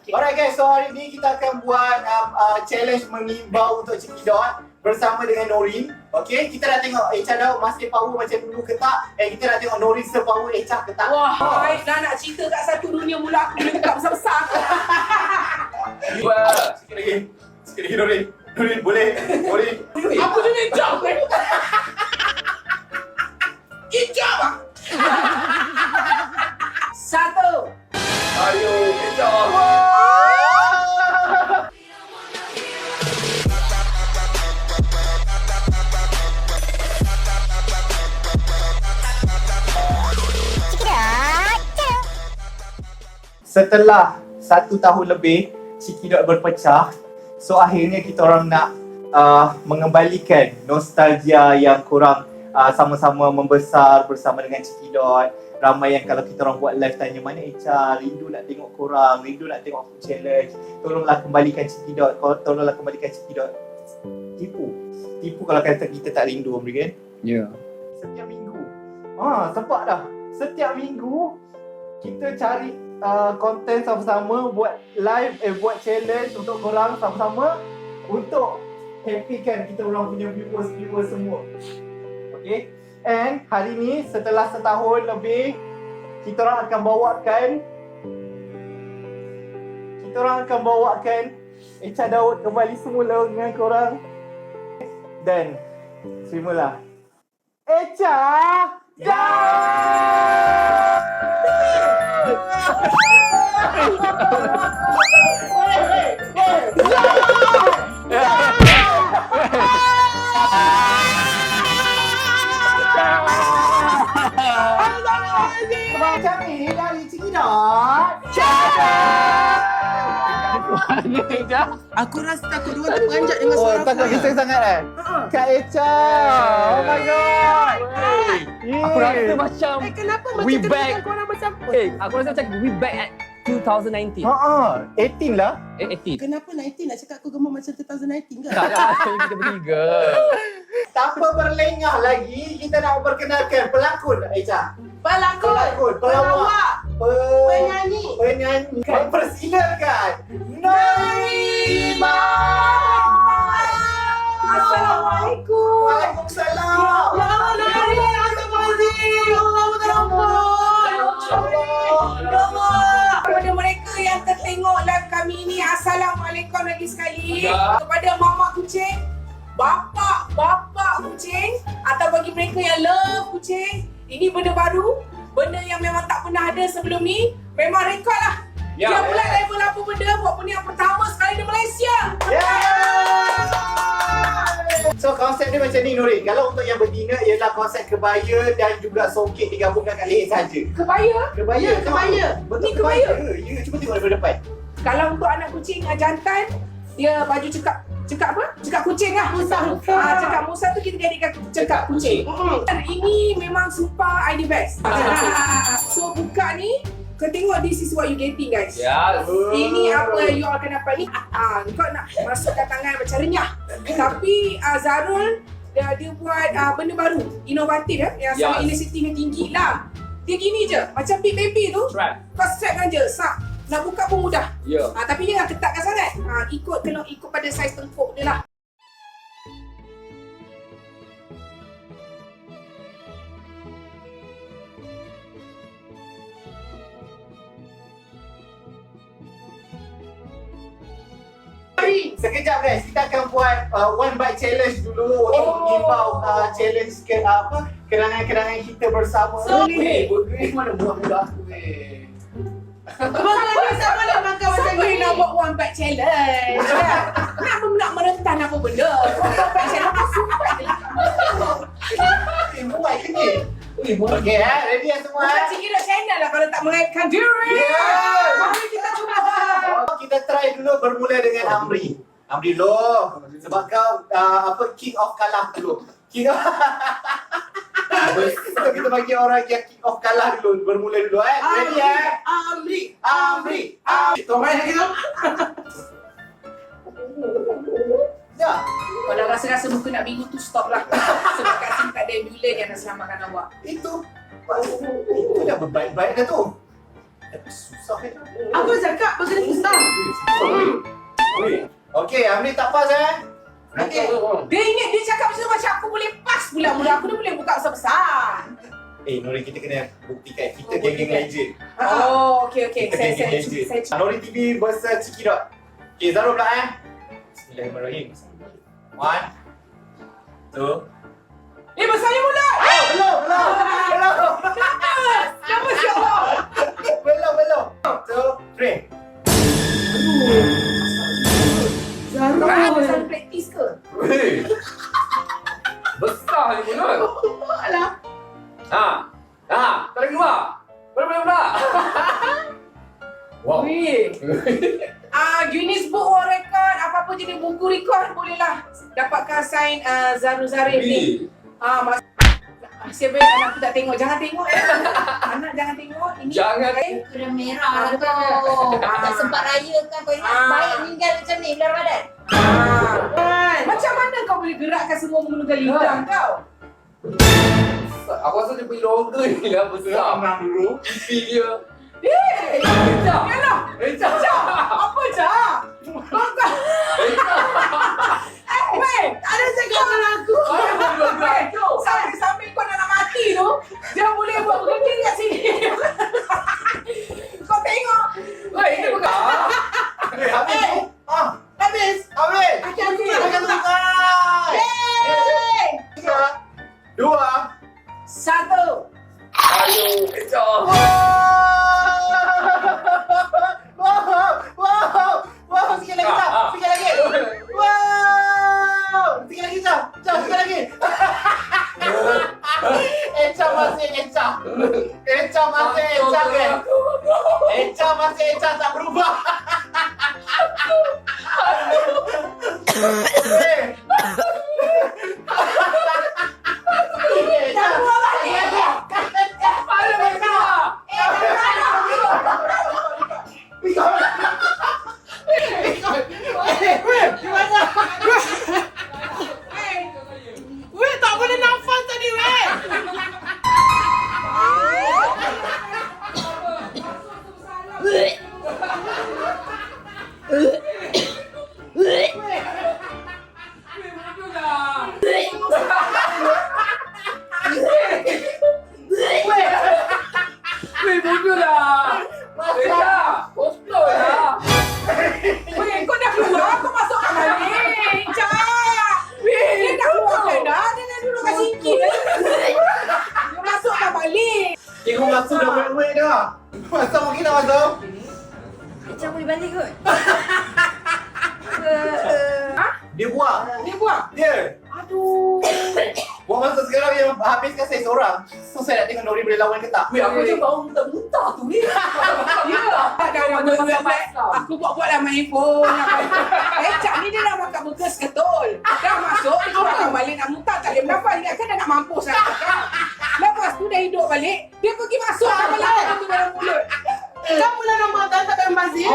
Alright guys, so hari ni kita akan buat challenge mengimbau untuk Cekidot bersama dengan Norin. Okay, kita dah tengok Echa Daud masih power macam dulu ke tak? Kita dah tengok Norin sepower Echa ke tak? Wah, baik dah nak cerita kat satu dunia mula aku boleh dekat besar-besar. Sikit lagi Norin. Norin boleh? Norin. Apa tu ni jam ni? Ijab ah. Satu. Ayo, Echa. Setelah 1 tahun lebih Cekidot berpecah, so akhirnya kita orang nak mengembalikan nostalgia yang korang sama-sama membesar bersama dengan Cekidot. Ramai yang kalau kita orang buat live tanya, mana Echa, rindu nak tengok korang, rindu nak tengok food challenge. Tolonglah kembalikan Cekidot, tolonglah kembalikan Cekidot. Tipu kalau kata kita tak rindu, Amri kan? Ya. Setiap minggu. Nampak dah. Setiap minggu kita cari konten sama-sama, buat live, buat challenge untuk korang sama-sama untuk happykan kita orang punya viewers semua. Okay? And hari ni setelah setahun lebih kita orang akan bawakan Echa Daud kembali semula dengan korang. Dan terimalah Echa Daud. Macam ni dari Cekidot. Aku rasa takut dia orang terperanjat dengan suara aku. Takut kita sangat Kak Echa. Oh my god. Aku rasa macam Kenapa we macam back. kedengaran korang macam aku rasa macam we back at 2019. 18 lah. 18. Kenapa 19 nak cakap aku gemar macam 2019 ke? Tak lah, kita bertiga. Tanpa berlengah lagi, kita nak memperkenalkan pelakon Echa. Pelakon, pelawak, penyanyi. Mempersilakan Naima. Assalamualaikum. Waalaikumsalam. Ya Allah, Nari, astagfirullahaladzim. Ya Allah, berterampun. Ya Allah. Kepada mereka yang tertengok live kami ini, Assalamualaikum lagi sekali. Kepada mama kucing, bapak kucing, atau bagi mereka yang love kucing, ini benda baru, benda yang memang tak pernah ada sebelum ni. Memang rekod lah. Dia pula level apa benda, buat benda yang pertama sekali di Malaysia. So konsep dia macam ni Norin. Kalau untuk yang betina ialah konsep kebaya dan juga songket digabungkan kat leher saja. Kebaya? Kebaya. Ya, kebaya. Betul, Ni kebaya. Ya, cuba tengok daripada depan. Kalau untuk anak kucing jantan, dia baju cekak apa? Cekak kucing lah. Cekak Musa tu kita jadikan cekak kucing. Ini memang super ID best. So buka ni, kau tengok this is what you getting guys. Ya. Ini apa you all akan dapat ni. Kau nak masukkan tangan macam renyah. Tapi Zarul dia buat benda baru, inovatif yang sangat inisiatifnya tinggi lah. Dia gini je, macam Big Baby tu. Kau strap je, nak buka pun mudah. Tapi jangan ketatkan sangat. Kena ikut pada saiz tengkuk dia lah. Sekejap guys, kita akan buat one bite challenge dulu untuk mengimbau challenge kenangan-kenangan kita bersama. Burger ni mana buah-buah aku Bukan ni tak boleh makan macam ni. Nak buat one bite challenge. Nak merentan apa benda. One bite challenge aku sumpah je lah. Buat ke ni? Okay, ready semua? Bukan Cekidot channel lah kalau tak mengaitkan diri. Mari kita cuba. Kita try dulu bermula dengan Amri. Amri dulu. Sebab kau kick off kalah dulu. Kick off. So kita bagi orang yang kick off kalah dulu. Bermula dulu ready Amri. Kau main lagi tu? Ya. Kalau rasa-rasa muka nak bingung tu stop lah. Sebab kat sini tak ada ambulans yang nak selamatkan awak. Itu dah berbaik-baik dah tu. Susah kan? Apa cakap pasal susah? Amri tak pas Nanti. Dia ingat dia cakap macam aku boleh pas pula mula aku ni boleh buka besar-besar. Nori kita kena buktikan kita geng-geng legend. Oh, okey. Kita Saya geng-geng legend. cuba. Nori TV versus Ciki Dot. Okay, Zarul pula Bismillahirrahmanirrahim. 1, 2. Besarnya mulut. Belum. Kenapa siapa? Belum. 2, 3. Zarul. Ada selalu praktis ke? Weh. Besar ni mulut. Alah. Tak lagi keluar. Boleh pula. Wow. Weh. Guinness Book World Record, apa-apa jenis buku rekod bolehlah dapatkan sign Zarul Zarif ni. Masih baik anak aku tak tengok. Jangan tengok Anak jangan tengok. Ini Jangan. Kena merah tu. Tak sempat raya kan kau ingat baik meninggal macam ni bulan Ramadan. Macam mana kau boleh gerakkan semua menggunakan lidah kau? Aku rasa dia punya logo ni lah besar. dulu. Pipi dia. Cak! Cak! Apa Cak? Weh, ada cakap dengan aku. Sambil kau nak mati tu, dia boleh buat berhenti kat sini. Kau tengok. Weh, ini bukan. Habis. Akan tukar. Yeay! 2. 1. Ayo, kejap. Wow, sikit lagi Cak. Sikit lagi. Wow. Sikit lagi Cak. Sikit lagi. Echa masih Echa kan. Echa masih Echa tak berubah. Dah buat balik. Mana besar? Weh, tak boleh nafas tadi, weh. Weh, bodoh dah. Besar. Kotor lah. Weh, kau dah keluar, kau masukkan balik. Cak. Dia dah keluarkan dah. Dia dah dulu kat sini. Dia masukkan balik. Cikgu masuk dah wet-wet dah. Masuk mungkin dah masuk. Macam boleh balik kot. Dia buang. Dia buang. Dia. Aduh. Buang masa sekarang yang habiskan saya seorang. So saya nak tengok Nori boleh lawan ke tak. Weh, aku macam bau muntah-muntah tu ni. Ya. Dah. Aku buat-buatlah main phone. Cak ni dia dah makan burger ketul. Dah masuk, dia keluarkan balik nak muntah. Tak boleh bernafas. Ingatkan dah nak mampus lah. Lepas tu dah hidup balik. Dia pergi masuk balik tu dalam mulut. Kamu dah Ramadan tak dalam bazir?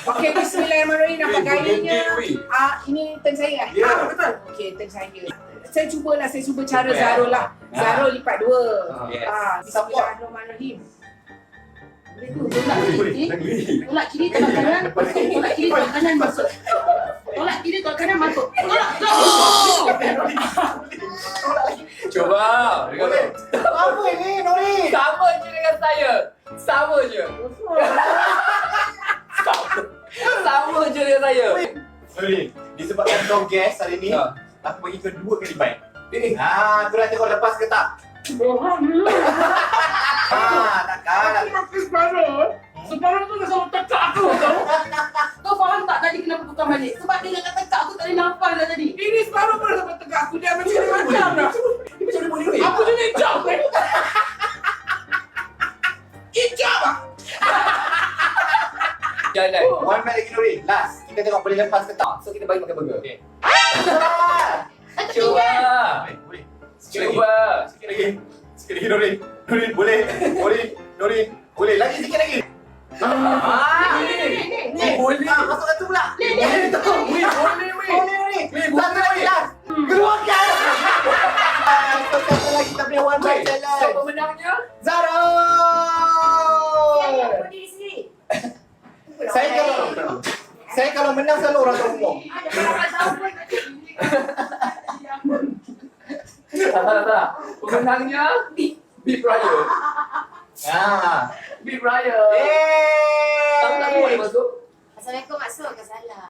Okey, bismillahirrahmanirrahim. Nampak gayanya. Ini turn saya kan? Ya. Betul. Okey, turn saya. Saya cuba cara Zarul lah. Zarul lipat 2. Yes. Bismillahirrahmanirrahim. Boleh tu, tolak kiri. Tolak kiri, tolak kanan. Tolak kiri, tolak kanan masuk. Tolak kiri, tolak kanan masuk. Tolak. Cuba. Boleh. Apa ini Nori? Sama je dengan saya. Sama je. Sama je dengan saya. Nori, disebabkan kau guest hari ni, aku bagi kau 2 kali baik. Tu nanti kau lepas ke tak? Takkan. Separuh tu dah sama tekak aku tau. Kau faham tak tadi kenapa bukan balik? Sebab dia nak tekak aku tak boleh nafas dah tadi. Ini separuh pun dah sama tekak aku. Dia macam-macam dah. Ini macam mana boleh? Aku jadi hijau kan? Hijau lah. Jalan. One match lagi Nori. Last. Kita tengok boleh lepas ke tak. So kita bagi makan burger. Okay. Cuba. Boleh. Cuba. Sikit lagi Nori. Nori boleh. Nori boleh. Lagi sikit lagi. Boleh. Masukkan tu pula. Boleh tu. Boleh. Nori. Satu lagi last. Keluarkan. Satu lagi kita punya one match challenge. Siapa menangnya? Zarul. Saya berdiri sendiri. Saya Saya kalau menang selalu orang tua umum. Tak. Pemenangnya Beef Raya. Ah. Beef Raya. Eh. Tak boleh masuk. Assalamualaikum maksud ke salah?